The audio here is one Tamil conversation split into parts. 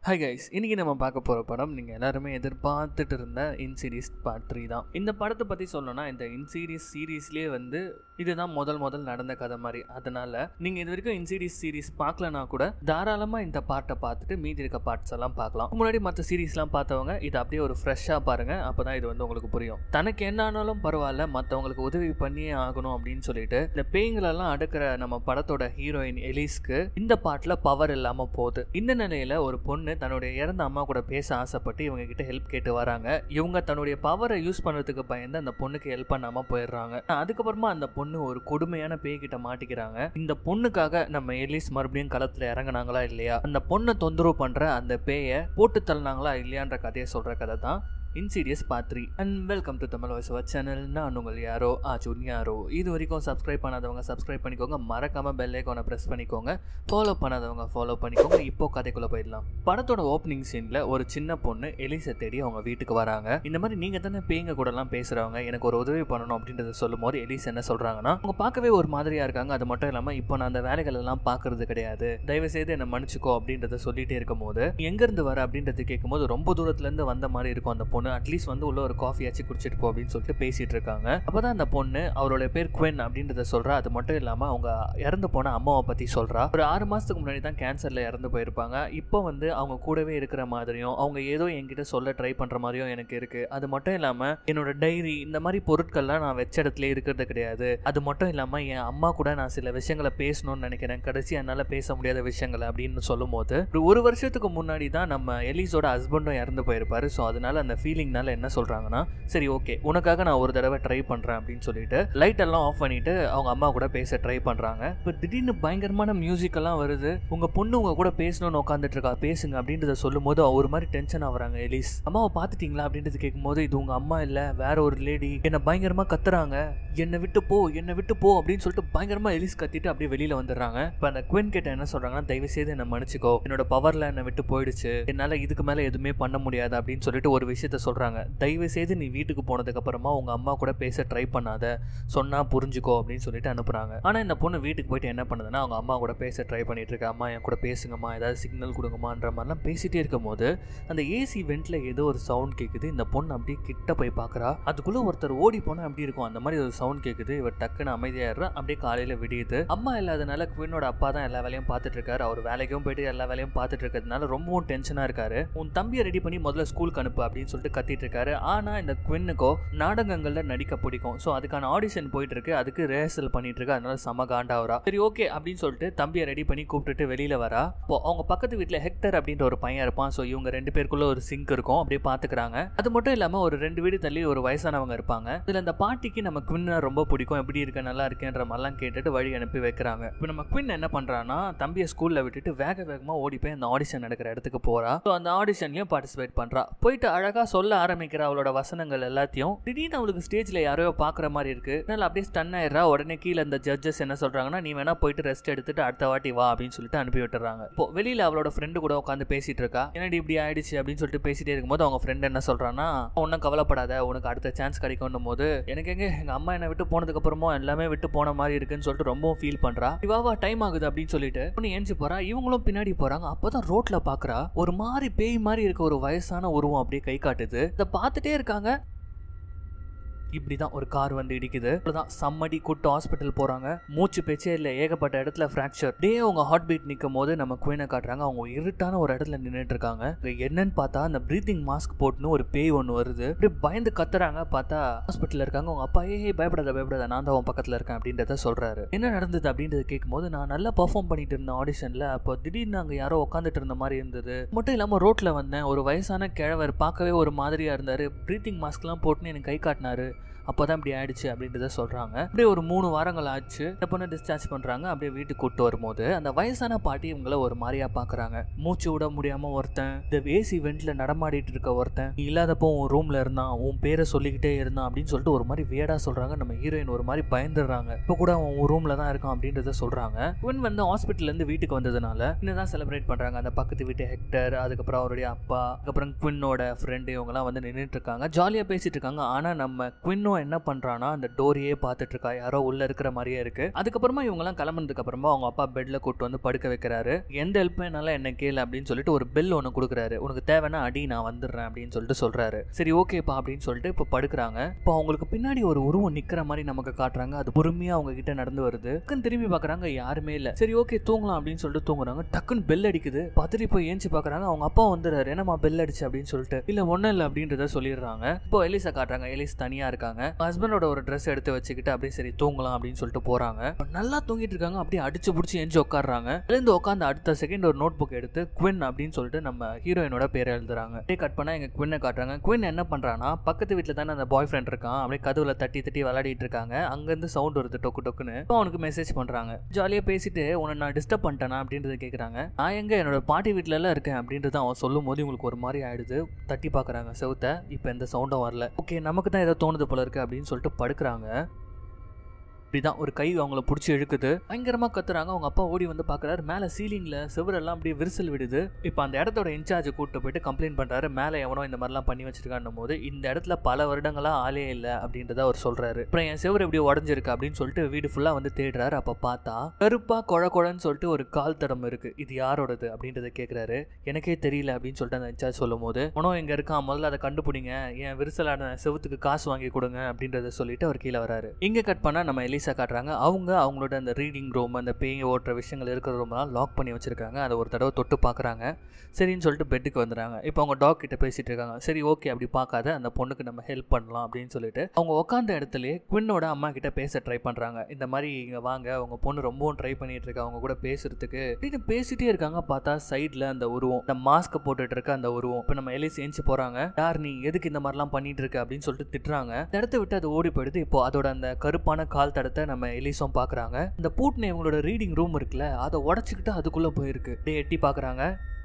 ஹாய் கைஸ், இன்னைக்கு நம்ம பார்க்க போகிற படம் நீங்கள் எல்லாருமே எதிர்பார்த்துட்டு இருந்த இன்சீரீஸ் பார்ட் 3 தான். இந்த படத்தை பற்றி சொல்லணும்னா இந்த இன்சீரீஸ் சீரீஸ்லேயே இதுதான் முதல் நடந்த கதை மாதிரி. அதனால நீங்கள் இது வரைக்கும் இன்சீரீஸ் சீரீஸ் பார்க்கலனா கூட தாராளமாக இந்த பார்ட்டை பார்த்துட்டு மீதி இருக்க பார்ட்ஸ் எல்லாம் பார்க்கலாம். முன்னாடி மற்ற சீரீஸ்லாம் பார்த்தவங்க இதை அப்படியே ஒரு ஃப்ரெஷ்ஷாக பாருங்கள், அப்போ தான் இது உங்களுக்கு புரியும். தனக்கு என்ன ஆனாலும் பரவாயில்ல, மற்றவங்களுக்கு உதவி பண்ணியே ஆகணும் அப்படின்னு சொல்லிட்டு இந்த பேய்களெல்லாம் அடுக்கிற நம்ம படத்தோட ஹீரோயின் எலிஸ்க்கு இந்த பார்ட்டில் பவர் இல்லாமல் போகுது. இந்த நிலையில் ஒரு பொண்ணு தன்னுடைய இறந்த அம்மா கூட பேச ஆசைப்பட்டு இவங்க கிட்ட ஹெல்ப் கேட்டு வராங்க. இவங்க தன்னுடைய பவரை யூஸ் பண்ணுறதுக்கு பயந்து அந்த பொண்ணுக்கு ஹெல்ப் பண்ணாம போயிடுறாங்க. அதுக்கப்புறமா அந்த பொண்ணு ஒரு கொடுமையான பேய் கிட்ட மாட்டிக்கிறாங்க. இந்த பொண்ணுக்காக நம்ம எலிஸ் மறுபடியும் களத்துல இறங்கினாங்களா இல்லையா, அந்த பொண்ணை தொந்தரவு பண்ற அந்த பேயை போட்டு தள்ளினாங்களா இல்லையான்ற கதையை சொல்ற கதை தான் in series part 3. And welcome to Tamil voice over channel. நான் உங்கள் யாரோ ஆச்சுன் யாரோ. இது வரைக்கும் சப்ஸ்கிரைப் பண்ணாதவங்க சப்ஸ்கிரைப் பண்ணிக்கோங்க, மறக்காம பெல் ஐகானை ப்ரெஸ் பண்ணிக்கோங்க, ஃபாலோ பண்ணாதவங்க ஃபாலோ பண்ணிக்கோங்க. இப்போ கதைக்குள்ள போயிடலாம். படத்தோட ஓப்பனிங் சீன்ல ஒரு சின்ன பொண்ணு எலிசை தேடி அவங்க வீட்டுக்கு வராங்க. இந்த மாதிரி நீங்க தானே பேய்ங்க கூட எல்லாம் பேசுறவங்க, எனக்கு ஒரு உதவி பண்ணணும் அப்படின்றத சொல்லும் போது எலிஸ் என்ன சொல்றாங்கன்னா, அவங்க பார்க்கவே ஒரு மாதிரியா இருக்காங்க, அது மட்டும் இல்லாம இப்போ நான் அந்த வேலைகள் எல்லாம் பாக்குறது கிடையாது, தயவு செய்து என்ன மன்னிச்சுக்கோ அப்படின்றத சொல்லிட்டே இருக்கும் போது எங்க இருந்து வர அப்படின்றது கேட்கும் போது ரொம்ப தூரத்துல இருந்து வந்த மாதிரி இருக்கும் அந்த பொண்ணு. அட்லீஸ்ட் உள்ள ஒரு காஃபி ஆச்சு குடிச்சிட்டு போ அப்படின்னு சொல்லிட்டு பேசிட்டு இருக்காங்க. அப்பதான் அந்த பொண்ணு அவரோட பேர் குவென் அப்படின்றத சொல்றா. அது மட்டும் இல்லாம அவங்க இறந்து போன அம்மாவை பத்தி சொல்றா. ஒரு 6 மாசத்துக்கு முன்னாடி தான் கேன்சர்ல இறந்து போயிருப்பாங்க. இப்போ அவங்க கூடவே இருக்கிற மாதிரியும் அவங்க ஏதோ என்கிட்ட சொல்ல ட்ரை பண்ற மாதிரியும் எனக்கு இருக்கு. அது மட்டும் இல்லாம என்னோட டைரி இந்த மாதிரி பொருட்கள்லாம் நான் வச்ச இடத்துல இருக்கிறது கிடையாது. அது மட்டும் இல்லாம என் அம்மா கூட நான் சில விஷயங்களை பேசணும்னு நினைக்கிறேன், கடைசி என்னால பேச முடியாத விஷயங்களை அப்படின்னு சொல்லும் போது ஒரு வருஷத்துக்கு முன்னாடி தான் நம்ம எலிஸோட ஹஸ்பண்டும் இறந்து போயிருப்பாரு. ஸோ அதனால அந்த ஃபீலிங்னால என்ன சொல்றாங்கன்னா, சரி ஓகே உனக்காக நான் ஒரு தடவை ட்ரை பண்றேன் அப்படின்னு சொல்லிட்டு லைட் எல்லாம் ஆஃப் பண்ணிட்டு அவங்க அம்மா கூட பேச ட்ரை பண்றாங்க. இப்போ திடீர்னு பயங்கரமான மியூசிக் எல்லாம் வருது. உங்க பொண்ணு உங்க கூட பேசணும்னு உட்காந்துட்டு இருக்கா, பேசுங்க அப்படின்றத சொல்லும் போது ஒரு மாதிரி டென்ஷன் ஆகுறாங்க எலிஸ். அம்மாவை பார்த்துட்டீங்களா அப்படின்றது கேட்கும் போது இது உங்க அம்மா இல்ல, வேற ஒரு லேடி, என்ன பயங்கரமா கத்துறாங்க, என்னை விட்டு போ என்னை விட்டு போ அப்படின்னு சொல்லிட்டு பயங்கரமா எலிஸ் கத்திட்டு அப்படியே வெளியில வந்துடுறாங்க. இப்போ அந்த குவென் கிட்ட என்ன சொல்றாங்கன்னா, தயவு செய்து என்ன மன்னிச்சுக்கோ, என்னோட பவர்ல என்னை விட்டு போயிடுச்சு, என்னால இதுக்கு மேல எதுவுமே பண்ண முடியாது அப்படின்னு சொல்லிட்டு ஒரு விஷயத்த சொல்றாங்க. தயவு செய்து நீ வீட்டுக்கு போனதுக்கு அப்புறமா உங்க அம்மா கூட பேச ட்ரை பண்ணாத, சொன்னா புரிஞ்சுக்கோ அப்படின்னு சொல்லிட்டு அனுப்புறாங்க. ஆனா இந்த பொண்ணு வீட்டுக்கு போயிட்டு என்ன பண்ணுதுன்னா, அவங்க அம்மா கூட பேச ட்ரை பண்ணிட்டு இருக்க, அம்மா என் கூட பேசுங்கம்மா, ஏதாவது சிக்னல் கொடுங்கம்மான்ற மாதிரிலாம் பேசிட்டே இருக்கும் போது அந்த ஏசி வெண்ட்ல ஏதோ ஒரு சவுண்ட் கேட்குது. இந்த பொண்ணு அப்படியே கிட்ட போய் பாக்குறா. அதுக்குள்ள ஒருத்தர் ஓடி போனா அப்படி இருக்கும், அந்த மாதிரி ஒரு சவுண்ட் கேட்குது. இவர் டக்குன்னு அமைதியாடுறா. அப்படியே காலையில விடியுது. அம்மா இல்லாதனால குவெனோட அப்பா தான் எல்லா வேலையும் பார்த்துட்டு இருக்காரு. அவர் வேலைக்கும் போயிட்டு எல்லா வேலையும் பார்த்துட்டு இருக்கிறதுனால ரொம்பவும் டென்ஷனா இருக்காரு. உன் தம்பியை ரெடி பண்ணி முதல்ல ஸ்கூலுக்கு அனுப்பு அப்படின்னு சொல்லிட்டு கத்திட்டு இருக்காரு. ஆனா இந்த குவென்னுக்கோ நாடகங்கள்ல நடிக்க பிடிக்கும். ஸோ அதுக்கான ஆடிஷன் போயிட்டு இருக்கு, அதுக்கு ரிஹர்சல் பண்ணிட்டு இருக்கு. அதனால செம காண்டாவரா. சரி ஓகே அப்படின்னு சொல்லிட்டு தம்பியை ரெடி பண்ணி கூப்பிட்டுட்டு வெளியில வரா. இப்போ அவங்க பக்கத்து வீட்டுல ஹெக்டர் அப்படின்ற ஒரு பையன் இருப்பான். ஸோ இவங்க 2 பேருக்குள்ள ஒரு சிங்க் இருக்கும், அப்படியே பாத்துக்கிறாங்க. அது மட்டும் இல்லாம ஒரு 2 வீடு தள்ளி ஒரு வயசானவங்க இருப்பாங்க. இதுல அந்த பாட்டிக்கு நம்ம குவென் ரொம்ப பிடிக்கும், எப்படி இருக்க நல்லா இருக்கேன்ற மாதிரிலாம் கேட்டுட்டு வழி அனுப்பி வைக்கிறாங்க. இப்போ நம்ம குவென் என்ன பண்றான்னா, தம்பியை ஸ்கூல்ல விட்டுட்டு வேகமா ஓடி போய் அந்த ஆடிஷன் நடக்கிற இடத்துக்கு போறா. ஸோ அந்த ஆடிஷன்லயும் பார்ட்டிசிபேட் பண்றா. போயிட்டு அழகா சொல்ல ஆரம்பிக்கிற அவளோட வசனங்கள் எல்லாத்தையும். திடீர்னு அவளுக்கு ஸ்டேஜ்ல யாரையோ பாக்குற மாதிரி இருக்கு. அதனால அப்படியே ஸ்டன் ஆயிடுறா. உடனே கீழே அந்த ஜட்ஜஸ் என்ன சொல்றாங்கன்னா, நீ வேணா போயிட்டு ரெஸ்ட் எடுத்துட்டு அடுத்த வாட்டி வா அப்படின்னு சொல்லிட்டு அனுப்பி விட்டுறாங்க. இப்போ வெளியில அவளோட ஃப்ரெண்டு கூட உட்காந்து பேசிட்டு இருக்கா. என்னடி இப்படி ஆயிடுச்சு அப்படின்னு சொல்லிட்டு பேசிட்டே இருக்கும்போது அவங்க ஃப்ரெண்ட் என்ன சொல்றான்னா, ஒன்னும் கவலைப்படாத, உனக்கு அடுத்த சான்ஸ் கிடைக்கும் போது எனக்கு எங்க அம்மா என்னை விட்டு போனதுக்கு அப்புறமா எல்லாமே விட்டு போன மாதிரி இருக்குன்னு சொல்லிட்டு ரொம்பவும் ஃபீல் பண்றா. இவாவா டைம் ஆகுது அப்படின்னு சொல்லிட்டு பொண்ணு ஏஞ்சி போறா. இவங்களும் பின்னாடி போறாங்க. அப்பதான் ரோட்ல பாக்குறா ஒரு மாதிரி பேய் மாதிரி இருக்க ஒரு வயசான உருவம் அப்படியே கை காட்டுது. இதை பார்த்துட்டே இருக்காங்க. இப்படிதான் ஒரு கார் இடிக்குது. சம்மடி கூட்டு ஹாஸ்பிட்டல் போறாங்க. மூச்சு பேச்சே இல்ல, ஏகப்பட்ட இடத்துல பிராக்சர். டே அவங்க ஹார்ட் பீட் நிக்கும் போது நம்ம குவெனை காட்டுறாங்க. அவங்க இருட்டான ஒரு இடத்துல நின்றுட்டு இருக்காங்க. என்னன்னு பார்த்தா அந்த பிரீத்திங் மாஸ்க் போட்டுன்னு ஒரு பேய் ஒன்று வருது. அப்படியே பயந்து கத்துறாங்க. பார்த்தா ஹாஸ்பிட்டல் இருக்காங்க. அவங்க அப்பா பயப்படாத நான் தான் உன் பக்கத்துல இருக்கேன் அப்படின்றத சொல்றாரு. என்ன நடந்தது அப்படின்றத கேட்கும் போது, நான் நல்லா பெர்ஃபார்ம் பண்ணிட்டு இருந்தேன் ஆடிஷன்ல, அப்போ திடீர்னு அங்க யாரோ உட்காந்துட்டு இருந்த மாதிரி இருந்தது. மட்டும் இல்லாம ரோட்ல வந்தேன், ஒரு வயசான கிழவர் பார்க்கவே ஒரு மாதிரியா இருந்தாரு, பிரீத்திங் மாஸ்க் எல்லாம் போட்டுன்னு எனக்கு கை காட்டினாரு, அப்போதான் இப்படி ஆயிடுச்சு அப்படின்றத சொல்றாங்க. அப்படியே ஒரு 3 வாரங்கள் ஆச்சு. இந்த பொண்ணை டிஸ்சார்ஜ் பண்றாங்க. அப்படியே வீட்டுக்கு கூட்டு வரும்போது அந்த வயசான பாட்டி இவங்கள ஒரு மாதிரியா பாக்குறாங்க. மூச்சு விட முடியாம ஒருத்தன், இந்த ஏசி வெண்ட்ல நடமாடிட்டு இருக்க ஒருத்தன், நீ இல்லாதப்போ உன் ரூம்ல இருந்தான், உன் பேரை சொல்லிக்கிட்டே இருந்தான் அப்படின்னு சொல்லிட்டு ஒரு மாதிரி வேடா சொல்றாங்க. நம்ம ஹீரோயின் ஒரு மாதிரி பயந்துடுறாங்க. இப்போ கூட அவன் உன் ரூம்ல தான் இருக்கான் அப்படின்றத சொல்றாங்க. குவென் ஹாஸ்பிட்டல்ல இருந்து வீட்டுக்கு வந்ததுனால இன்னதான் செலிப்ரேட் பண்றாங்க. அந்த பக்கத்து வீட்டு ஹெக்டர், அதுக்கப்புறம் அவருடைய அப்பா, அதுக்கப்புறம் குவென்னோட ஃப்ரெண்டு, இவங்க எல்லாம் நின்றுட்டு இருக்காங்க, ஜாலியா பேசிட்டு இருக்காங்க. ஆனா நம்ம குவென்னோ என்ன பண்றானா அந்த டோரையே பார்த்துட்டு இருக்கா, யாரோ உள்ள இருக்கிற மாதிரியே இருக்கு. அதுக்கப்புறமா இவங்க எல்லாம் கிளம்புனதுக்கு அப்புறமா அவங்க அப்பா பெட்ல கூட்டு வந்து படுக்க வைக்கிறாரு. எந்த ஹெல்ப் வேணாலும் என்ன கேளு அப்படின்னு சொல்லிட்டு ஒரு பெல் ஒன்று கொடுக்குறாரு. உனக்கு தேவைன்னா அடி, நான் வந்துடுறேன் அப்படின்னு சொல்லிட்டு சொல்றாரு. சரி ஓகேப்பா அப்படின்னு சொல்லிட்டு இப்போ படுக்கிறாங்க. இப்போ அவங்களுக்கு பின்னாடி ஒரு உருவம் நிக்கிற மாதிரி நமக்கு காட்டுறாங்க. அது பொறுமையா அவங்க கிட்ட நடந்து வருது. டக்குன்னு திரும்பி பாக்குறாங்க, யாருமே இல்ல. சரி ஓகே தூங்கலாம் அப்படின்னு சொல்லிட்டு தூங்குறாங்க. டக்குன்னு பெல் அடிக்குது. பதறி போய் ஏஞ்சி பாக்குறாங்க. அவங்க அப்பா வந்துடுறாரு. என்னமா பெல் அடிச்சு அப்படின்னு சொல்லிட்டு. இல்ல ஒன்னும் இல்லை அப்படின்றத சொல்லிடுறாங்க. இப்போ எலிஸை காட்டுறாங்க. எலிஸ் தனியா இருக்காங்க. ஹஸ்பண்டோட ஒரு ட்ரெஸ் எடுத்து வச்சுக்கிட்டு அப்படியே சரி தூங்கலாம் அப்படின்னு சொல்லிட்டு போறாங்க. நல்லா தூங்கிட்டு இருக்காங்க. அப்படியே அடிச்சு புடிச்சு எஞ்சி உட்காடுறாங்க. எழுந்து உட்காந்து அடுத்த செகண்ட் ஒரு நோட் புக் எடுத்து குவின் அப்படின்னு சொல்லிட்டு நம்ம ஹீரோயினோட பேரை எழுதுறாங்க. அப்படியே கட் பண்ணா எங்க குவினை காட்டுறாங்க. குவின் என்ன பண்றானா, பக்கத்து வீட்டுல தானே அந்த பாய் ஃப்ரெண்ட் இருக்கான், அப்படியே கதவுல தட்டி தட்டி விளையாடிட்டு இருக்காங்க. அங்க இருந்து சவுண்ட் வருது டொக்கு டொக்குன்னு. அவனுக்கு மெசேஜ் பண்றாங்க. ஜாலியா பேசிட்டு உன்னை நான் டிஸ்டர்ப் பண்ணிட்டேனா அப்படின்றத கேக்குறாங்க. நான் எங்க என்னோட பாட்டி வீட்டுல எல்லாம் இருக்கேன் அப்படின்றத அவன் சொல்லும் போது உங்களுக்கு ஒரு மாதிரி ஆயிடுது. தட்டி பாக்குறாங்க செவுத்த. இப்ப எந்த சவுண்டும் வரல. ஓகே நமக்கு தான் ஏதோ தோணுது போல இருக்கு அப்படின்னு சொல்லிட்டு படுக்கிறாங்க. இப்படிதான் ஒரு கை அவங்கள பிடிச்சி இழுக்குது. பயங்கரமா கத்துறாங்க. அவங்க அப்பா ஓடி வந்து பாக்குறாரு. மேல சீலிங்ல செவரெல்லாம் அப்படியே விரிசல் விடுது. இப்ப அந்த இடத்தோட இன்சார்ஜ் கூட்டு போயிட்டு கம்ப்ளைண்ட் பண்றாரு. மேல எவனோ இந்த மாதிரிலாம் பண்ணி வச்சிருக்கான் போது இந்த இடத்துல பல வருடங்களா ஆளே இல்ல அப்படின்றத அவர் சொல்றாரு. அப்புறம் என் செவர் எப்படி உடஞ்சிருக்கு அப்படின்னு சொல்லிட்டு வீடு ஃபுல்லா வந்து தேடுறாரு. அப்ப பார்த்தா கருப்பா கொழன்னு சொல்லிட்டு ஒரு கால் தடம் இருக்கு. இது யாரோடது அப்படின்றத கேக்குறாரு. எனக்கே தெரியல அப்படின்னு சொல்லிட்டு அந்த இன்சார்ஜ் சொல்லும் போது உனோ எங்க இருக்கான், முதல்ல அதை கண்டுபிடிங்க, என் விரிசலான செவத்துக்கு காசு வாங்கி கொடுங்க அப்படின்றத சொல்லிட்டு அவர் கீழே வராரு. இங்க கட் பண்ணா நம்ம எலிசா காட்டுறாங்க. அவங்க அவங்களோட அந்த ரீடிங் ரூம், அந்த பேய் ஓட்டுற விஷயங்கள் இருக்கிற ரூம்லாம் லாக் பண்ணி வச்சிருக்காங்க. அதை ஒரு தடவை தொட்டு பார்க்குறாங்க. சரின்னு சொல்லிட்டு பெட்டுக்கு வந்துடுறாங்க. இப்போ அவங்க டாக் கிட்ட பேசிட்டு இருக்காங்க. சரி ஓகே அப்படி பார்க்காத, அந்த பொண்ணுக்கு நம்ம ஹெல்ப் பண்ணலாம் அப்படின்னு சொல்லிட்டு அவங்க உட்காந்த இடத்துலயே குவினோட அம்மா கிட்ட பேச ட்ரை பண்றாங்க. இந்த மாதிரி இங்க வாங்க, அவங்க பொண்ணு ரொம்பவும் ட்ரை பண்ணிட்டு இருக்கா அவங்க கூட பேசுறதுக்கு அப்படின்னு பேசிட்டே இருக்காங்க. பார்த்தா சைட்ல அந்த உருவம், இந்த மாஸ்க் போட்டுட்டு இருக்க அந்த உருவம். இப்போ நம்ம எலிஸ் ஏஞ்சி போறாங்க. யார் நீ, எதுக்கு இந்த மாதிரிலாம் பண்ணிட்டு இருக்க அப்படின்னு சொல்லிட்டு திட்டுறாங்க. இந்த இடத்த விட்டு அது ஓடி போயிடுது. இப்போ அதோட அந்த கருப்பான கால் தடத்தை நம்ம எலிஸும் பாக்குறாங்க. இந்த பூட்னே இவங்களோட ரீடிங் ரூம் இருக்குல்ல, அதை உடைச்சுக்கிட்டு அதுக்குள்ள போயிருக்கு. எட்டி பாக்குறாங்க.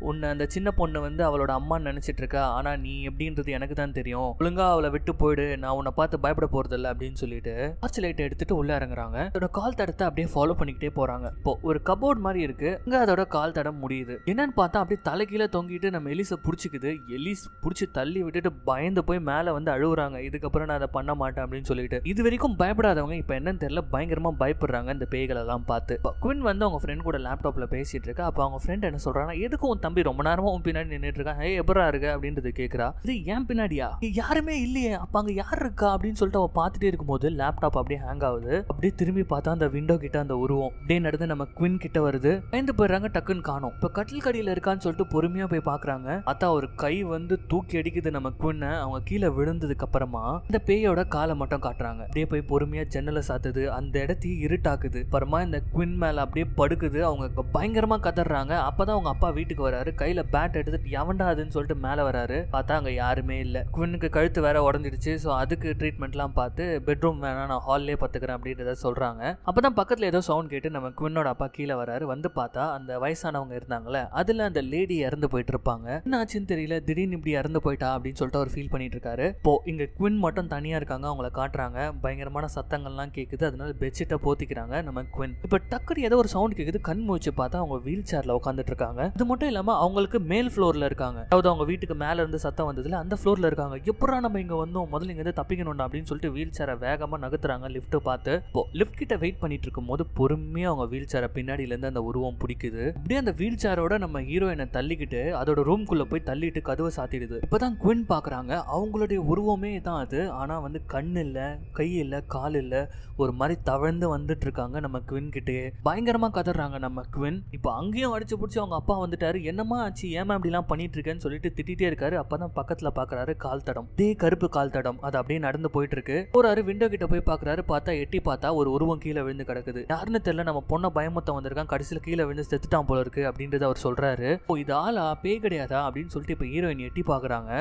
உன்னை அந்த சின்ன பொண்ணு வந்து அவளோட அம்மான்னு நினைச்சிட்டு இருக்கா, ஆனா நீ எப்படின்றது எனக்கு தான் தெரியும், ஒழுங்கா அவளை விட்டு போயிடு, நான் உன்னை பார்த்து பயப்பட போறது இல்லை அப்படின்னு சொல்லிட்டு டார்ச் லைட் எடுத்துட்டு உள்ள இறங்குறாங்க. அதோட கால் தடத்தை அப்படியே ஃபாலோ பண்ணிக்கிட்டே போறாங்க. இப்போ ஒரு கபோர்ட் மாதிரி இருக்கு, அங்க அதோட கால் தடம் முடியுது. என்னன்னு பார்த்தா அப்படியே தலைகீழ தொங்கிட்டு நம்ம எலிஸை பிடிச்சிக்குது. எலிஸ் பிடிச்சி தள்ளி விட்டுட்டு பயந்து போய் மேல வந்து அழுகுறாங்க. இதுக்கப்புறம் நான் அதை பண்ண மாட்டேன் அப்படின்னு சொல்லிட்டு. இது வரைக்கும் பயப்படாதவங்க இப்ப என்னன்னு தெரியல பயங்கரமா பயப்படுறாங்க இந்த பேய்கள் எல்லாம் பார்த்து. குவின் வந்து அவங்க ஃப்ரெண்ட் கூட லேப்டாப்ல பேசிட்டு இருக்கா. அப்ப அவங்க ஃப்ரெண்ட் என்ன சொல்றாங்கன்னா, எதுக்கும் தம்பி ரொம்ப நேரமா உன் பின்னாடி நின்றுட்டு இருக்கான், ஏய் எப்பரா இருக்க அப்படின்றது கேட்கறா. இது ஏன் பின்னாடியா, யாருமே இல்லையே, அப்ப அங்க யார் இருக்கா அப்படின்னு சொல்லிட்டு அவ பார்த்துட்டே இருக்கும்போது லேப்டாப் அப்படியே ஹேங் ஆகுது. அப்படியே திரும்பி பார்த்தா அந்த விண்டோ கிட்ட அந்த உருவம் அப்படியே நடந்து நம்ம குவின் கிட்ட வருது. பயந்து போயிடுறாங்க. டக்குன்னு காணோம். இப்ப கட்டில் கடியில இருக்கான்னு சொல்லிட்டு பொறுமையா போய் பாக்குறாங்க. அத்தா ஒரு கை வந்து தூக்கி அடிக்குது நம்ம குவினை. அவங்க கீழே விழுந்ததுக்கு அப்புறமா இந்த பேயோட காலை மட்டும் காட்டுறாங்க. அப்படியே போய் பொறுமையா ஜன்னலை சாத்துது. அந்த இடத்தையும் இருட்டாக்குது. அப்புறமா இந்த குவின் மேல அப்படியே படுக்குது. அவங்க பயங்கரமா கதறாங்க. அப்பதான் அவங்க அப்பா வீட்டுக்கு வராரு. கையில பேட் எடுத்துட்டு எவன்டா அதுன்னு சொல்லிட்டு மேல வராரு. பார்த்தா அங்க யாருமே இல்ல. குவினுக்கு கழுத்து வேற உடஞ்சிடுச்சு. ஸோ அதுக்கு ட்ரீட்மெண்ட்லாம் பார்த்து பெட்ரூம் வேணா நான் ஹால்லே பத்துக்கிறேன் அப்படின்றத சொல்றாங்க. அப்பதான் பக்கத்துல ஏதோ சவுண்ட் கேட்டு நம்ம குவினோட அப்பா கீழே வராரு. வந்து பார்த்தா அந்த வயசானவங்க இருந்தாங்கல்ல, அதுல அந்த லேடி இறந்து போயிட்டு இருப்பாங்க. என்ன ஆச்சுன்னு தெரியல, திடீர்னு இப்படி இறந்து போயிட்டா அப்படின்னு சொல்லிட்டு அவர் ஃபீல் பண்ணிட்டு இருக்காரு. இப்போ இங்க குவின் மட்டும் தனியா இருக்காங்க. அவங்கள காட்டுறாங்க. பயங்கரமான சத்தங்கள்லாம் கேக்குது. அதனால பெட்ஷீட்டை போத்திக்கிறாங்க நம்ம குவின். இப்ப டக்குனு ஏதோ ஒரு சவுண்ட் கேக்குது. கண் முழிச்சு பார்த்தா அவங்க வீல் சேர்ல உட்காந்துட்டு இருக்காங்க. இது மட்டும் இல்லாம அவங்களுக்கு மேல் ஃப்ளோர்ல இருக்காங்க. அதாவது அவங்க வீட்டுக்கு மேல இருந்து சத்தம் வந்ததுல அந்த ஃப்ளோர்ல இருக்காங்க. எப்படா நம்ம இங்க வந்தோம், முதல்ல இங்க இருந்து தப்பிக்கணும்டா அப்படின்னு சொல்லிட்டு வீல் சேரை வேகமா நகர்த்துறாங்க லிஃப்ட் பார்த்து. லிஃப்ட் கிட்ட வெயிட் பண்ணிட்டு இருக்கும் போது பொறுமையா அவங்க வீல் சேரை பின்னாடியில இருந்து அந்த உருவம் பிடிக்குது. அப்படியே அந்த வீல் சேரோட நம்ம ஹீரோயினை தள்ளிக்கிட்டு அதோட ரூம்குள்ள போய் தள்ளிட்டு கதவை சாத்திடுது. இப்பதான் குவின் பாக்குறாங்க. அவங்களுடைய உருவமே தான் அது. ஆனா வந்து கண் இல்ல, கை இல்ல, கால் இல்ல, ஒரு மாதிரி தவழ்ந்து வந்துட்டு இருக்காங்க நம்ம குவின் கிட்டே. பயங்கரமா கதறாங்க நம்ம குவின். இப்போ அங்கேயும் அடிச்சு பிடிச்சி அவங்க அப்பா வந்துட்டாரு. என்னமா ஆச்சு, ஏமா இப்படிலாம் பண்ணிட்டு இருக்கேன்னு சொல்லிட்டு திட்டிட்டே இருக்காரு. அப்பதான் பக்கத்துல பாக்குறாரு கால் தடம், இதே கருப்பு கால் தடம். அது அப்படியே நடந்து போயிட்டு இருக்கு. போறாரு, விண்டோ கிட்ட போய் பாக்குறாரு. பார்த்தா எட்டி பார்த்தா ஒரு உருவம் கீழே விழுந்து கிடக்குது. யாருன்னு தெரியல, நம்ம பொண்ணை பயமுத்த வந்திருக்கான், கடைசியில கீழே விழுந்து செத்துட்டான் போல இருக்கு அப்படின்றத அவர் சொல்றாரு. ஓ இது ஆளா, பேய் கிடையாதா அப்படின்னு சொல்லிட்டு இப்ப ஹீரோயின் எட்டி பாக்குறாங்க.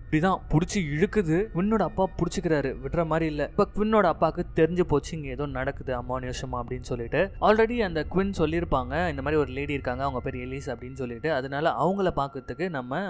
இப்படிதான் பிடிச்சி இழுக்குது. குவினோட அப்பா பிடிச்சிக்கிறாரு, விடுற மாதிரி இல்ல. இப்ப குவினோட அப்பாவுக்கு தெரிஞ்சு போச்சு இங்க ஏதோ நடக்குது அமானுஷமா அப்படின்னு சொல்லிட்டு. ஆல்ரெடி அந்த குவின் சொல்லியிருப்பாங்க இந்த மாதிரி ஒரு லேடி இருக்காங்க, அவங்க பேர் எலிஸ் அப்படின்னு சொல்லிட்டு. அதனால அவங்கள பாக்கிறதுக்கு நம்ம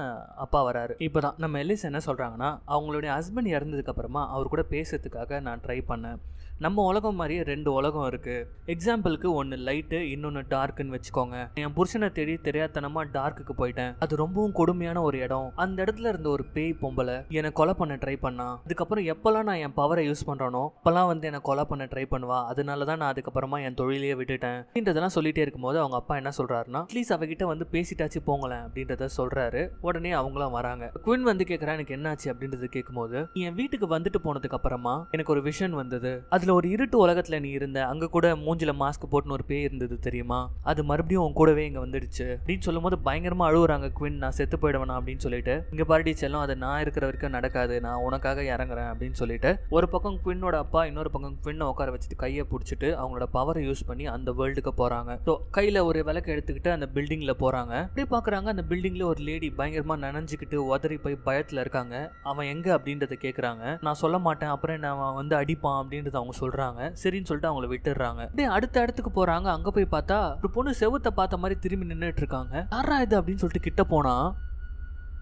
அப்பா வராரு. இப்பதான் நம்ம எலிஸ் என்ன சொல்றாங்கன்னா, அவங்களுடைய ஹஸ்பண்ட் இறந்ததுக்கு அப்புறமா அவர் கூட பேசுறதுக்காக நான் ட்ரை பண்ணேன். நம்ம உலகம் மாதிரியே 2 உலகம் இருக்கு. எக்ஸாம்பிளுக்கு ஒன்னு லைட்டு, இன்னொன்னு டார்க்குன்னு வச்சுக்கோங்க. என் புருஷனை தேடி தெரியாதனமா டார்க்குக்கு போயிட்டேன். அது ரொம்பவும் கொடுமையான ஒரு இடம். அந்த இடத்துல இருந்த ஒரு பேய் பொம்பளை என்னை கொலை பண்ண ட்ரை பண்ணா. அதுக்கப்புறம் எப்பெல்லாம் நான் என் பவரை யூஸ் பண்றேனோ அப்பெல்லாம் வந்து என்னை கொலை பண்ண ட்ரை பண்ணுவா. அதனாலதான் நான் அதுக்கப்புறமா என் தொழிலையே விட்டுட்டேன் அப்படின்றதெல்லாம் சொல்லிட்டே இருக்கும்போது அவங்க அப்பா என்ன சொல்றாருன்னா, ப்ளீஸ் அவகிட்ட வந்து பேசிட்டாச்சு போங்களேன் அப்படின்றத சொல்றாரு. உடனே அவங்களாம் வராங்க. குயின் வந்து கேட்கறா எனக்கு என்னாச்சு அப்படின்றது கேட்கும்போது, என் வீட்டுக்கு வந்துட்டு போனதுக்கு அப்புறமா எனக்கு ஒரு விஷன் வந்தது. அதுல ஒரு இருட்டு உலகத்துல நீ இருந்த, அங்க கூட மூஞ்சில மாஸ்க் போட்டுன்னு ஒரு பேய் இருந்தது தெரியுமா, அது மறுபடியும் உன் கூடவே இங்க வந்துடுச்சு அப்படின்னு சொல்லும் போது பயங்கரமா அழுகுறாங்க குயின். நான் செத்து போயிடுவேனா அப்படின்னு சொல்லிட்டு, இங்க பாடி செல்லும் அது நான் இருக்கிற வரைக்கும் நடக்காது, நான் உனக்காக இறங்குறேன் அப்படின்னு சொல்லிட்டு ஒரு பக்கம் குயினோட அப்பா இன்னொரு பக்கம் குயினை உட்கார வச்சுட்டு கையை பிடிச்சிட்டு அவங்களோட பவரை யூஸ் பண்ணி அந்த வேர்ல்டுக்கு போறாங்க. ஸோ கையில ஒரு விளக்கு எடுத்துக்கிட்டு அந்த பில்டிங்ல போறாங்க. அப்படியே பாக்குறாங்க அந்த பில்டிங்ல ஒரு லேடி பயங்கரமா நனைஞ்சுக்கிட்டு உதறி போய் பயத்துல இருக்காங்க. அவன் எங்க அப்படின்றத கேக்குறாங்க. நான் சொல்ல மாட்டேன், அப்புறம் நான் வந்து அடிப்பான் அப்படின்றத அவங்க சொல்றாங்க. சரின்னு சொல்லிட்டு அவங்கள விட்டுடுறாங்க. அப்படியே அடுத்த இடத்துக்கு போறாங்க. அங்க போய் பார்த்தா ஒரு பொண்ணு செவுத்த பார்த்த மாதிரி திரும்பி நின்றுட்டு இருக்காங்க. யாரா இது அப்படின்னு சொல்லிட்டு கிட்ட போனா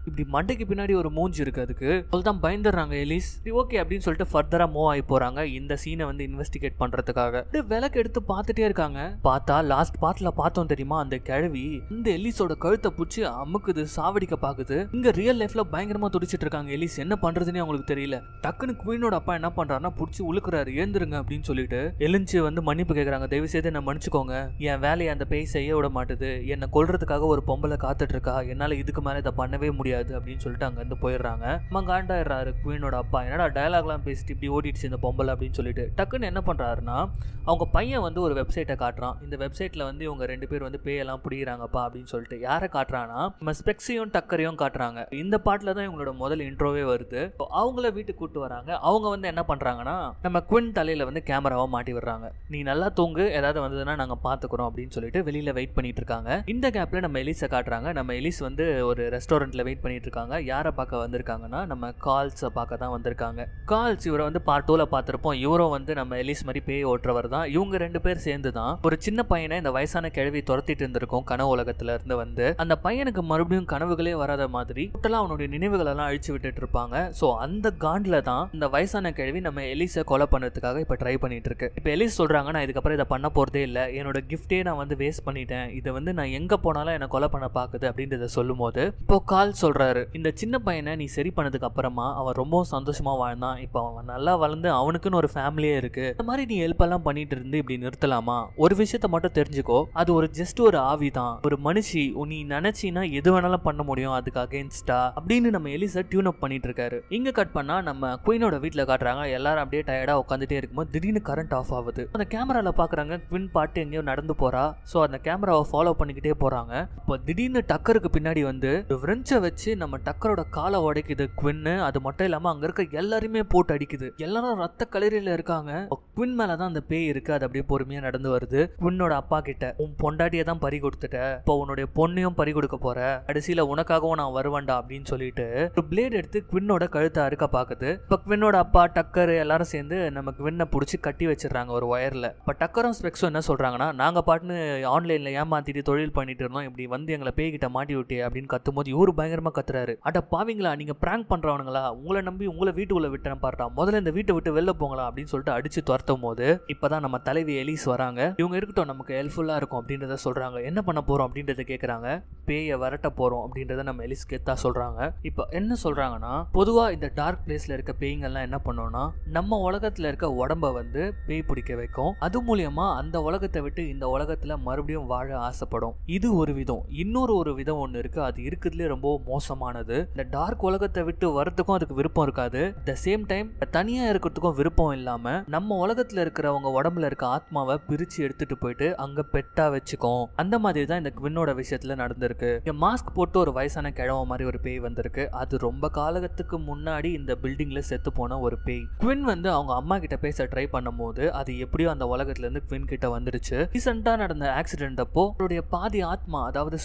இப்படி மண்டைக்கு பின்னாடி ஒரு மூஞ்சி இருக்கு. அதுக்கு தான் பயந்துடுறாங்க எலிஸ். ஓகே அப்படின்னு சொல்லிட்டு ஃபர்தரா மூவ் ஆகி போறாங்க இந்த சீனை வந்து இன்வெஸ்டிகேட் பண்றதுக்காக. விளக்கு எடுத்து பார்த்துட்டே இருக்காங்க. பார்த்தா லாஸ்ட் பார்ட்ல பார்த்தோம் தெரியுமா, அந்த கிழவி இந்த எலிஸோட கழுத்தை பிடிச்சி அமுக்குது, சாவடிக்க பாக்குது. இங்க ரியல் லைஃப்ல பயங்கரமா துடிச்சிட்டு இருக்காங்க எலிஸ். என்ன பண்றதுன்னே அவங்களுக்கு தெரியல. டக்குன்னு குயினோட அப்பா என்ன பண்றாருன்னா புடிச்சு உழுக்குறாரு, ஏந்துருங்க அப்படின்னு சொல்லிட்டு எலிஞ்சு வந்து மன்னிப்பு கேட்கறாங்க. தயவு செய்து என்ன மன்னிச்சுக்கோங்க, என் வேலையை அந்த பேய் செய்ய விட மாட்டுது, என்னை கொல்றதுக்காக ஒரு பொம்பளை காத்துட்டு இருக்கா, என்னால இதுக்கு மேல இதை பண்ணவே முடியாது அப்படின்னு சொல்லிட்டு அங்க இருந்து போயிடுறாங்க. காண்டாயிடுறாரு குயினோட அப்பா, என்னடா டயலாக்லாம் பேசிட்டு இப்படி ஓடிடுச்சு இந்த பொம்பளை அப்படின்னு சொல்லிட்டு டக்குன்னு என்ன பண்றாருன்னா அவங்க பையன் வந்து ஒரு வெப்சைட்டை காட்டுறான். இந்த வெப்சைட்ல வந்து இவங்க 2 பேர் வந்து பேயெல்லாம் பிடிக்கிறாங்கப்பா அப்படின்னு சொல்லிட்டு யாரை காட்டுறான்னா நம்ம ஸ்பெக்ஸையும் டக்கரையும் காட்டுறாங்க. இந்த பாட்டுல தான் இவங்களோட முதல் இன்ட்ரோவே வருது. அவங்கள வீட்டுக்கு கூட்டு வராங்க. அவங்க வந்து என்ன பண்றாங்கன்னா நம்ம குயின் தலையில வந்து கேமராவை மாட்டி விடுறாங்க. நீ நல்லா தூங்கு, ஏதாவது வந்ததுன்னா நாங்க பாத்துக்கிறோம் அப்படின்னு சொல்லிட்டு வெளியில வெயிட் பண்ணிட்டு இருக்காங்க. இந்த கேப்ல நம்ம எலிஸை காட்டுறாங்க. நம்ம எலிஸ் வந்து ஒரு ரெஸ்டாரண்ட்ல வெயிட் பண்ணிட்டு இருக்காங்க. யாரை பார்க்க வந்திருக்காங்கன்னா நம்ம கால்ஸை பார்க்க தான் வந்திருக்காங்க. கால்ஸ் இவரை வந்து பார்ட் 2ல பார்த்திருப்போம். இவரும் வந்து நம்ம எலிஸ் மாதிரி பேய் ஓட்டுறவர் தான். இவங்க 2 பேர் சேர்ந்து தான் ஒரு சின்ன பையனை இந்த வயசான கிழவி துரத்திட்டு இருந்திருக்கும் கனவு உலகத்துல இருந்து வந்து. அந்த பையனுக்கு மறுபடியும் கனவுகளே வராத மாதிரி டோட்டலா அவனுடைய நினைவுகள் எல்லாம் அழிச்சு விட்டுட்டு இருப்பாங்க. சோ அந்த காண்ட்ல தான் இந்த வயசான கிழவி நம்ம எலிஸை கொலை பண்ணதுக்காக இப்ப ட்ரை பண்ணிட்டு இருக்கு. இப்ப எலிஸ் சொல்றாங்க, நான் இதுக்கப்புறம் இதை பண்ண போறதே இல்ல, என்னோட கிஃப்டே நான் வந்து வேஸ்ட் பண்ணிட்டேன், இதை வந்து நான் எங்க போனாலும் என்ன கொலை பண்ண பாக்குது அப்படின்றத சொல்லும் போது இப்போ கால் சொல்றாரு, இந்த சின்ன பையனை நீ சரி பண்ணதுக்கு அப்புறமா அவன் ரொம்ப சந்தோஷமா வாழ்ந்தான். இப்போ அவன் நல்லா வளர்ந்து அவனுக்குன்னு ஒரு ஃபேமிலியே இருக்கு. இந்த மாதிரி நீ ஹெல்ப் எல்லாம் பண்ணிட்டு இருந்து இப்படி நிறுத்தலாமா? ஒரு விஷயத்த மட்டும் தெரிஞ்சுக்கோ, அது ஒரு ஜஸ்ட் ஒரு ஆவி தான், ஒரு மனுஷி. நீ நினைச்சினா எது வேணாலும் பண்ண முடியும் அதுக்கு அகைன்ஸ்டா அப்படின்னு நம்ம எலிசா டியூன் அப் பண்ணிட்டு இருக்காரு. இங்க கட் பண்ணா நம்ம குயினோட வீட்டுல காட்டுறாங்க. எல்லாரும் அப்படியே டயர்டா உட்காந்துட்டே இருக்கும்போது திடீர்னு கரண்ட் ஆஃப் ஆகுது. அந்த கேமரால பாக்குறாங்க குயின் பாட்டு எங்கேயோ நடந்து போறா. சோ அந்த கேமராவை ஃபாலோ பண்ணிக்கிட்டே போறாங்க. இப்போ திடீர்னு டக்கருக்கு பின்னாடி வந்து விரஞ்ச வச்சு நம்ம டக்கரோட காலை உடைக்குது குயின். அது மட்டும் இல்லாம அங்க இருக்க எல்லாருமே போட்டு அடிக்குது. எல்லாரும் ரத்த கலரில இருக்காங்க. குயின் மேலதான் அந்த பேய் இருக்கு. அது அப்படியே பொறுமையா நடந்து வருது. குயினோட அப்பா கிட்ட, உன் பொண்டாட்டியை தான் பறி கொடுத்துட்ட, இப்போ உன்னுடைய பொண்ணையும் பறி கொடுக்க போற, கடைசியில உனக்காகவும் நான் வருவேன்டா அப்படின்னு சொல்லிட்டு ஒரு பிளேட் எடுத்து குயினோட கழுத்தை அறுக்க பாக்குது. இப்ப குயினோட அப்பா டக்கர் எல்லாரும் சேர்ந்து நம்ம குயினை புடிச்சு கட்டி வச்சிடறாங்க ஒரு ஒயர்ல. இப்ப டக்கரும் ஸ்பெக்ஸும் என்ன சொல்றாங்கன்னா, நாங்க பாட்டுன்னு ஆன்லைன்ல ஏமாத்திட்டு தொழில் பண்ணிட்டு இருந்தோம், இப்படி வந்து எங்களை பேய் கிட்ட மாட்டி விட்டே அப்படின்னு கத்தும் போது இவரு பயங்கரமா கத்துறாரு. அட பாவீங்களா, நீங்க பிராங்க் பண்றவனுங்களா, உங்களை நம்பி உங்களை வீட்டுக்குள்ள விட்டேன் பாருடா, முதல்ல இந்த வீட்டை விட்டு வெளில போங்களா அப்படின்னு சொல்லிட்டு அடிச்சு துரத்தும் போது இப்பதான் நம்ம தலைவி எலிஸ் வராங்க. இவங்க இருக்கட்டும், நமக்கு ஹெல்ப்ஃபுல்லா இருக்கும் அப்படின்றத சொல்றாங்க. என்ன பண்ண போறோம் அப்படின்றத கேக்குறாங்க. பேயை விரட்ட போறோம் அப்படின்றத நம்ம எலிஸ் கேத்தா சொல்றாங்க. இப்ப என்ன சொல்றாங்கன்னா, பொதுவா இந்த டார்க் பிளேஸ்ல இருக்க பேய்ங்கெல்லாம் என்ன பண்ணோம்னா நம்ம உலகத்துல இருக்க உடம்ப வந்து பேய் பிடிக்க வைக்கும். அது மூலியமா அந்த உலகத்தை விட்டு இந்த உலகத்துல மறுபடியும் வாழ ஆசைப்படும். இது ஒரு விதம். இன்னொரு விதம் ஒண்ணு இருக்கு, அது இருக்குதுல ரொம்ப மோசமானது. இந்த டார்க் உலகத்தை விட்டு வரதுக்கும் அதுக்கு விருப்பம் இருக்காது. த சேம் டைம் தனியா இருக்கிறதுக்கும் விருப்பம் இல்லாம நம்ம உலகத்துல இருக்கிறவங்க உடம்புல இருக்க ஆத்மாவை பிரிச்சு எடுத்துட்டு போயிட்டு அங்க பெட்டா வச்சுக்கும். அந்த மாதிரி தான் இந்த குவினோட விஷயத்துல நடந்திருக்கு. மாஸ்க் போட்டு ஒரு வயசான கிழவ மாதிரி ஒரு பேய் வந்திருக்கு. அது ரொம்ப காலத்துக்கு முன்னாடி இந்த பில்டிங்ல செத்து போன ஒரு பேய். குவின் வந்து அவங்க அம்மா கிட்ட பேச ட்ரை பண்ணும் போது அது எப்படியோ அந்த உலகத்துல இருந்து குவின் கிட்ட வந்துருச்சு. ரீசெண்டா நடந்த ஆக்சிடென்ட் அப்போ அவருடைய பாதி ஆத்மா, அதாவது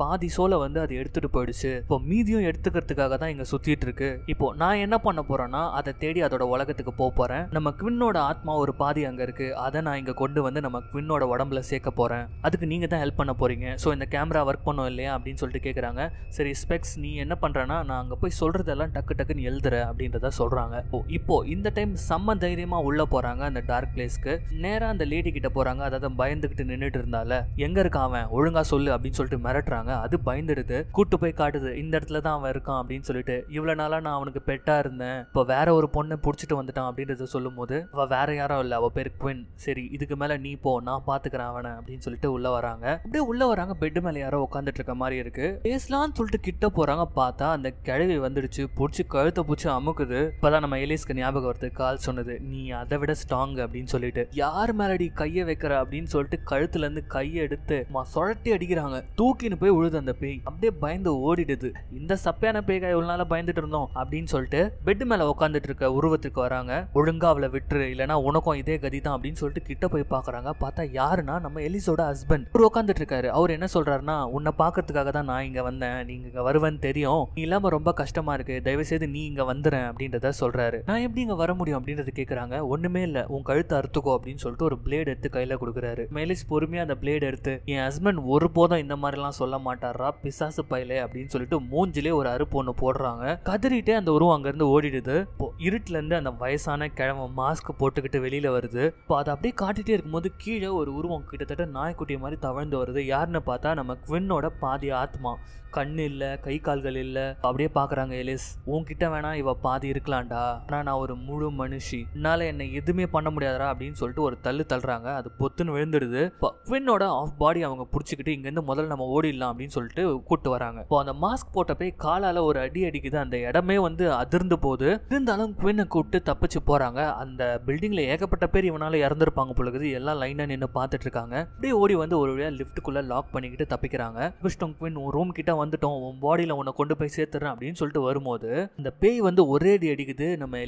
பாதி சோலை வந்து அது எடுத்துட்டு போயிடுச்சு. இப்போ மீதியும் எடுத்துக்கிறதுக்காக தான் இங்க சுத்திட்டு இருக்கு. இப்போ நான் என்ன பண்ண போறேன்னா அதை தேடி அதோட உலகத்துக்கு போறேன். நம்ம குவினோட ஆத்மா ஒரு பாதி அங்க இருக்கு, அதை நான் இங்க கொண்டு வந்து நம்ம குவினோட உடம்புல சேர்க்க போறேன். அதுக்கு நீங்க தான் ஹெல்ப் பண்ண போறீங்க. ஸோ இந்த கேமரா ஒர்க் பண்ணும் இல்லையா அப்படின்னு சொல்லிட்டு கேட்குறாங்க. சரி ஸ்பெக்ஸ், நீ என்ன பண்றேன்னா நான் அங்கே போய் சொல்றதெல்லாம் டக்குன்னு எழுதுற அப்படின்றத சொல்றாங்க. இப்போ இந்த டைம் செம்ம தைரியமா உள்ள போறாங்க அந்த டார்க் பிளேஸ்க்கு. நேரா அந்த லேடி கிட்ட போறாங்க. அதாவது பயந்துகிட்டு நின்றுட்டு இருந்தால, எங்க இருக்க அவன், ஒழுங்கா சொல்லு அப்படின்னு சொல்லிட்டு மிரட்டுறாங்க. அது பயந்துடுது. கூட்டு போய் காட்டுது, இந்த இடத்துல தான் அவன் இருக்கான் அப்படின்னு சொல்லிட்டு, இவ்வளவு நாளா நான் அவனுக்கு பெட்டா இருந்தேன், இப்போ வேற ஒரு பொண்ணை புடிச்சிட்டு வந்துட்டான் அப்படின்றத சொல்லும் போது அவ வேற யாரும் இல்ல, அவ பேரு குவின், சரி இதுக்கு மேல நீ போ, நான் பாத்துக்கிறேன் அவனை அப்படின்னு சொல்லிட்டு உள்ள வராங்க. அப்படியே உள்ள வராங்க, பெட் மேல யாரோ உட்காந்துட்டு இருக்க மாதிரி இருக்கு. பேசலாம்னு சொல்லிட்டு கிட்ட போறாங்க, பார்த்தா அந்த கிழவி வந்துடுச்சு, புடிச்சு கழுத்தை புடிச்சு அமுக்குது. இப்பதான் நம்ம எலிஸ்க்கு ஞாபகம் வருது, கால் சொன்னது நீ அதை விட ஸ்ட்ராங் அப்படின்னு சொல்லிட்டு. யார் மேலடி கைய வைக்கிற அப்படின்னு சொல்லிட்டு கழுத்துல இருந்து கையை எடுத்து சுழட்டி அடிக்கிறாங்க. தூக்கின்னு போய் உழுது அந்த பேய். அப்படியே பயந்து ஓடிடுது. இந்த சப்பையான பேய்காய் இவ்வளவு நாளா பயந்துட்டு இருந்தோம் அப்படின்னு சொல்லிட்டு பெட் மேல உட்காந்துட்டு இருக்க உருவத்துக்கு வராங்க. ஒழுங்கா அவளை விட்டுரு, இல்லைன்னா உனக்கும் இதே கதி தான் அப்படின்னு சொல்லிட்டு கிட்ட போய் பாக்குறாங்க. பார்த்தா யாருன்னா நம்ம எலிஸோட ஹஸ்பண்ட். அவர் உட்காந்துட்டு இருக்காரு. அவர் என்ன சொல்றாருன்னா, உன்னை பாக்குறதுக்காக தான் நான் இங்க வந்தேன், நீங்க இங்க வருவேன்னு தெரியும், நீ இல்லாம ரொம்ப கஷ்டமா இருக்கு, தயவு செய்து நீ இங்க வந்துறேன் அப்படின்றத சொல்றாரு. நான் எப்படி இங்க வர முடியும் அப்படின்றது கேக்குறாங்க. ஒண்ணுமே இல்ல, உன் கழுத்தை அறுத்துக்கோ அப்படின்னு சொல்லிட்டு ஒரு பிளேட் எடுத்து கையில கொடுக்குறாரு. எலிஸ் பொறுமையா அந்த பிளேட் எடுத்து, என் ஹஸ்பண்ட் ஒருபோதும் இந்த மாதிரி எல்லாம் சொல்ல மாட்டாரா பிசாசு பையலே அப்படின்னு சொல்லிட்டு மூஞ்சிலே ஒரு அறுப்பு ஒண்ணு போடுறாங்க. கதறிட்டே அந்த உருவம் அங்க இருந்து ஓடிடுது. இருட்டுல இருந்து அந்த வயசான கிழமை மாஸ்க் போட்டுக்கிட்டு வெளியில வருது. இப்போ அதை அப்படியே காட்டிட்டே இருக்கும்போது கீழே ஒரு உருவம் கிட்டத்தட்ட நாய்க்குட்டிய மாதிரி தவழ்ந்து வருது. யாருன்னு பார்த்தா நம்ம குவின்னோட பாதி ஆத்மா. கண்ணு இல்ல, கை கால்கள் இல்ல. அப்படியே பாக்குறாங்க எலிஸ், உன்கிட்ட வேணா இவ பாதி இருக்கலாம்டா, ஆனா நான் ஒரு முழு மனுஷி, என்னால என்ன எதுவுமே பண்ண முடியாதா அப்படின்னு சொல்லிட்டு ஒரு தள்ளு தள்ளுறாங்க. அது பொத்துன்னு விழுந்துடுது. குவின்னோட ஆஃப் பாடி அவங்க புடிச்சுக்கிட்டு இங்க இருந்து முதல்ல நம்ம ஓடிடலாம் அப்படின்னு சொல்லிட்டு கூட்டு வராங்க. இப்போ அந்த மாஸ்க் போட்ட போய் காலால ஒரு அடி அடிக்குது. அந்த இடமே வந்து அதிர்ந்து போகுது. இருந்தாலும் குவினை கூப்பிட்டு தப்பிச்சு போறாங்க. அந்த பில்டிங்ல ஏகப்பட்ட பேர் இவனால இறந்துருப்பாங்க போலகுது. எல்லாம் லைனா நின்று பார்த்துட்டு இருக்காங்க. அப்படியே ஓடி வந்து ஒரு வழியா லிஃப்ட்டுக்குள்ள லாக் பண்ணிக்கிட்டு தப்பிக்கிறாங்க. குவின் ரூம் கிட்ட வந்துட்டோம், உன் பாடியில உன்னை கொண்டு போய் சேர்த்துறேன் அப்படின்னு சொல்லிட்டு வரும்போது இந்த பேய் வந்து ஒரே அடி அடிக்குது நம்ம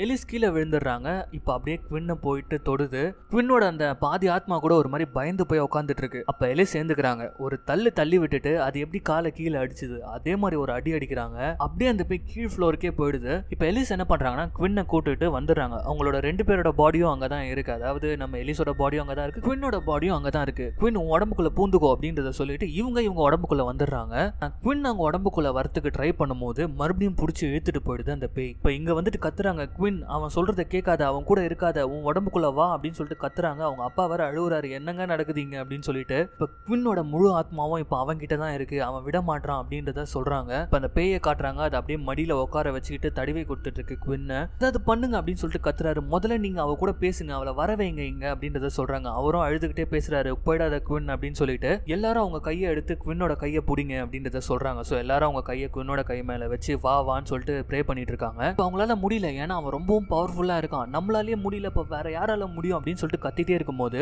எலிஸ் கீழே விழுந்துடுறாங்க. இப்போ அப்படியே குவின்னை போயிட்டு தொடுது. குவின்னோட அந்த பாதி ஆத்மா கூட ஒரு மாதிரி பயந்து போய் உட்காந்துட்டு இருக்கு. அப்ப எலிஸ் சேர்ந்துக்கிறாங்க. ஒரு தள்ளி விட்டுட்டு அது எப்படி காலை கீழே அடிச்சுது அதே மாதிரி ஒரு அடி அடிக்கிறாங்க. அப்படியே அந்த பேய் கீழ் ஃப்ளோருக்கே போயிடுது. இப்போ எலிஸ் என்ன பண்றாங்கன்னா குவின்னை கூட்டிட்டு வந்துடுறாங்க. அவங்களோட 2 பேரோட பாடியும் அங்கதான் இருக்கு. அதாவது நம்ம எலிஸோட பாடியும் அங்கதான் இருக்கு, குவின்னோட பாடியும் அங்கதான் இருக்கு. குவின் உடம்புக்குள்ள பூந்துக்கோ அப்படின்றத சொல்லிட்டு இவங்க உடம்புக்குள்ள வந்துடுறாங்க. குவின் அவங்க உடம்புக்குள்ள வரத்துக்கு ட்ரை பண்ணும்போது மறுபடியும் புடிச்சு இழுத்துட்டு போயிடுது அந்த பேய். இப்ப இங்க வந்துட்டு கத்துறாங்க, குவின் அவன் சொல்றத கேட்காத, அவன் கூட இருக்காத, உன் உடம்புக்குள்ள வா அப்படின்னு சொல்லிட்டு கத்துறாங்க. அவங்க அப்பா வேற அழுகுறாரு, என்னங்க நடக்குதுங்க அப்படின்னு சொல்லிட்டு. இப்ப குவின்னோட முழு ஆத்மாவும் இப்ப அவன் கிட்ட தான் இருக்கு, அவன் விட மாட்டான் அப்படின்றத சொல்றாங்க. இப்ப அந்த பேயை காட்டுறாங்க. அது அப்படியே மடியில உட்கார வச்சுக்கிட்டு தடவி கொடுத்துட்டு இருக்கு குவின்ன. அதாவது பண்ணுங்க அப்படின்னு சொல்லிட்டு கத்துறாரு. முதல்ல நீங்க அவ கூட பேசுங்க, அவளை வர வைங்க இங்க அப்படின்றத சொல்றாங்க. அவரும் அழுதுகிட்டே பேசுறாரு, போயிடாத குவின் அப்படின்னு சொல்லிட்டு. எல்லாரும் அவங்க கையை எடுத்து குவின்னோட கையை புடிங்க அப்படின்றத சொல்றாங்க. ஸோ எல்லாரும் அவங்க கையை குவின்னோட கை மேல வச்சு வான்னு சொல்லிட்டு ப்ரே பண்ணிட்டு இருக்காங்க. இப்போ அவங்களால முடியல, ஏன்னா அவன் ரொம்பவும் பவர்ஃபுல்லா இருக்கான், நம்மளாலேயே முடியல, இப்போ வேற யாரால முடியும் அப்படின்னு சொல்லிட்டு கத்திட்டே இருக்கும்போது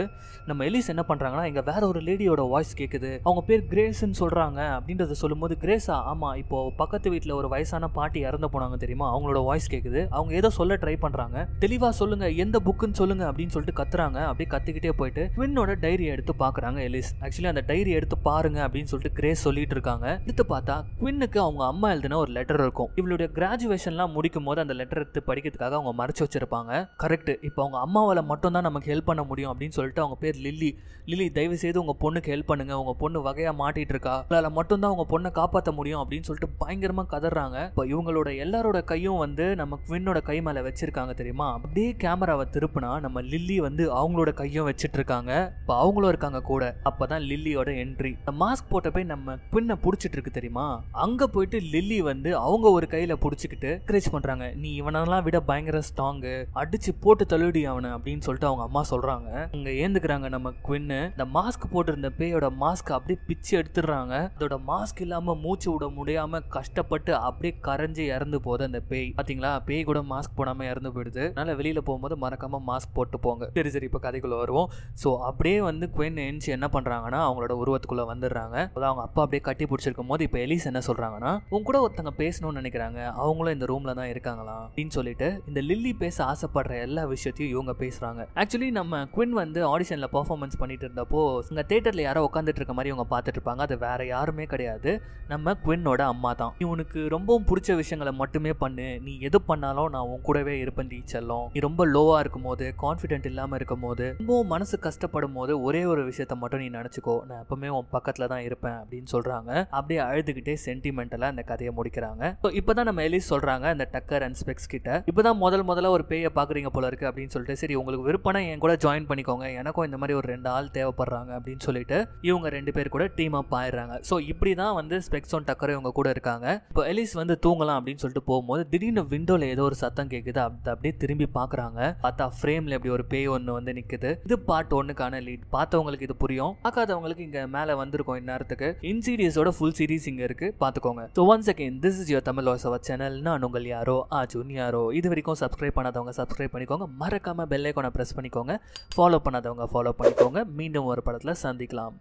நம்ம எலிஸ் என்ன பண்றாங்கன்னா, இங்க வேற ஒரு லேடியோட வாய்ஸ் கேக்குது. அவங்க பேர் கிரேஸ்ன்னு சொல்றாங்க அப்படின்றத சொல்லும்போது, கிரேஸா? ஆமா, இப்போ பக்கத்து வீட்டுல ஒரு வயசான பாட்டி இறந்து போனாங்க தெரியுமா, அவங்களோட வாய்ஸ் கேக்குது. அவங்க ஏதோ சொல்ல ட்ரை பண்றாங்க. தெளிவா சொல்லுங்க, எந்த புக்குன்னு சொல்லுங்க அப்படின்னு சொல்லிட்டு கத்துறாங்க. அப்படியே கத்திக்கிட்டே போயிட்டு குவின்னோட டைரி எடுத்து பாக்குறாங்க எலிஸ். ஆக்சுவலி அந்த டைரி எடுத்து பாருங்க அப்படின்னு சொல்லிட்டு கிரேஸ் சொல்லிட்டு இருக்காங்க. எடுத்து பார்த்தா குவின்னுக்கு அவங்க அம்மா எழுதின ஒரு லெட்டர் இருக்கும். இவளுடைய கிராஜுவேஷன்லாம் முடிக்கும் போது அந்த லெட்டர் எடுத்து படிக்கிறதுக்காக அவங்க மறைச்சு வச்சிருப்பாங்க. கரெக்ட். இப்போ அவங்க அம்மாவால மட்டும் தான் நமக்கு ஹெல்ப் பண்ண முடியும் அப்படின்னு சொல்லிட்டு, அவங்க பேர் லில்லி, தயவு செய்து உங்க பொண்ணுக்கு ஹெல்ப் பண்ணுங்க, உங்க பொண்ணு வகையா மாட்டிட்டு இருக்கா, உங்களால மட்டும் தான் உங்க பொண்ணை காப்பாற்ற முடியும் அப்படின்னு சொல்லிட்டு பயங்கரமா கதறாங்க. இப்போ இவங்களோட எல்லாரோட கையும் வந்து நம்ம குவின்னோட கை மேல வச்சிருக்காங்க தெரியுமா. அப்படியே கேமராவை திருப்பினா நம்ம லில்லி வந்து அவங்களோட கையும் வச்சிட்டு இருக்காங்க. இப்போ அவங்களும் இருக்காங்க கூட. அப்பதான் லில்லியோட என்ட்ரி. மாஸ்க் போட்ட போய் நம்ம குவின்னை புடிச்சிட்டு இருக்கு தெரியுமா. அங்க போயிட்டு லில்லி வந்து அவங்க ஒரு கையில புடிச்சுக்கிட்டு என்கரேஜ் பண்றாங்க, நீ இவனெல்லாம் விட பயங்கர ஸ்ட்ராங், அடிச்சு போட்டு தள்ளுடி அவனை அப்படின்னு சொல்லிட்டு அவங்க அம்மா சொல்றாங்க. அங்க ஏந்துக்கிறாங்க நம்ம குவின்னு. இந்த மாஸ்க் போட்டிருந்த பேயோட மாஸ்க் அப்படியே பிச்சு எடுத்துடுறாங்க. அதோட மாஸ்க் இல்லாம மூச்சு விட முடியாம கஷ்டப்பட்டு அப்படியே கரைஞ்சு இறந்து போகுது அந்த பேய். பாத்தீங்களா, பேய் கூட மாஸ்க் போடாம இறந்து போயிடுது. அதனால வெளியில போகும்போது மறக்காம மாஸ்க் போட்டு போங்க. சரி இப்ப கதைக்குள்ள வருவோம். சோ அப்படியே வந்து குவின் என்ச்சு என்ன பண்றாங்கன்னா, அவங்களோட உருவத்துக்குள்ள வந்துடுறாங்க. அவங்க அப்பா அப்படியே கட்டி பிடிச்சிருக்கும் போது இப்ப எலிஸ் என்ன சொல்றாங்கன்னா, உங்க கூட ஒருத்தங்க பேசணும்னு நினைக்கிறாங்க, அவங்களும் இந்த ரூம்ல தான் இருக்காங்களா அப்படின்னு சொல்லிட்டு இந்த லில்லி பேச ஆசைப்படுற எல்லா விஷயத்தையும் இவங்க பேசுறாங்க. ஆக்சுவலி நம்ம குவின் வந்து ஆடிஷன்ல பெர்ஃபார்மன்ஸ் பண்ணிட்டு இருந்தப்போ இங்க தியேட்டர்ல யாரோ உட்காந்துட்டு இருக்க மாதிரி இவங்க பார்த்துட்டு இருப்பாங்க. அது வேற யாருமே கிடையாது, நம்ம குவின்னோட அம்மா தான். நீ உனக்கு ரொம்பவும் பிடிச்ச விஷயங்களை மட்டுமே பண்ணு, நீ எது பண்ணாலும் நான் உன் கூடவே இருப்பேன் செல்லம். நீ ரொம்ப லோவா இருக்கும் போது, கான்ஃபிடென்ட் இல்லாம இருக்கும் போது, ரொம்பவும் மனசு கஷ்டப்படும் போது ஒரே ஒரு விஷயத்த மட்டும் நீ நினைச்சுக்கோ, நான் எப்பவுமே உன் பக்கத்துல தான் இருப்பேன் அப்படின்னு சொல்றாங்க. அப்படியே அழுதுகிட்டே சென்டிமெண்டலா இந்த கதையை முடிக்கிறாங்க. இப்பதான் நம்ம எலிஸ் சொல்றாங்க இந்த டக்கர் அண்ட் ஸ்பெக்ஸ் கிட்ட, இப்பதான் முதல்ல ஒரு பேயை பாக்குறீங்க போல இருக்கு அப்படின்னு சொல்லிட்டு, சரி உங்களுக்கு விருப்பம்னா என் கூட ஜாயின் பண்ணிக்கோங்க, எனக்கும் இந்த மாதிரி ஒரு 2 ஆள் தேவைப்படுறாங்க அப்படின்னு சொல்லிட்டு இவங்க 2 பேர் கூட டீம் அப் ஆயிடுறாங்க. ஸோ இப்படிதான் வந்து ஸ்பெக்ஸும் டக்கரும் பார்க்குற இவங்க கூட இருக்காங்க. இப்போ எலிஸ் வந்து தூங்கலாம் அப்படின்னு சொல்லிட்டு போகும்போது திடீர்னு விண்டோல ஏதோ ஒரு சத்தம் கேட்குது. அப்படியே திரும்பி பார்க்குறாங்க. பார்த்தா ஃப்ரேம்ல எப்படி ஒரு பேய் ஒன்று வந்து நிற்குது. இது பார்ட் 1க்கான லீட். பார்த்தவங்களுக்கு இது புரியும், பார்க்காதவங்களுக்கு இங்கே மேலே வந்திருக்கும் இந்நேரத்துக்கு. இன்சீரியஸோட ஃபுல் சீரிஸ் இங்கே இருக்கு, பார்த்துக்கோங்க. So once again this is your Tamil voice over channel. நான் உங்கள் யாரோ ஆஜுன் யாரோ. இது வரைக்கும் சப்ஸ்கிரைப் பண்ணாதவங்க சப்ஸ்கிரைப் பண்ணிக்கோங்க. மறக்காம பெல் ஐகானை ப்ரெஸ் பண்ணிக்கோங்க. ஃபாலோ பண்ணாதவங்க ஃபாலோ பண்ணிக்கோங்க. மீண்டும் ஒரு படத்தில் சந்திக்கலாம்.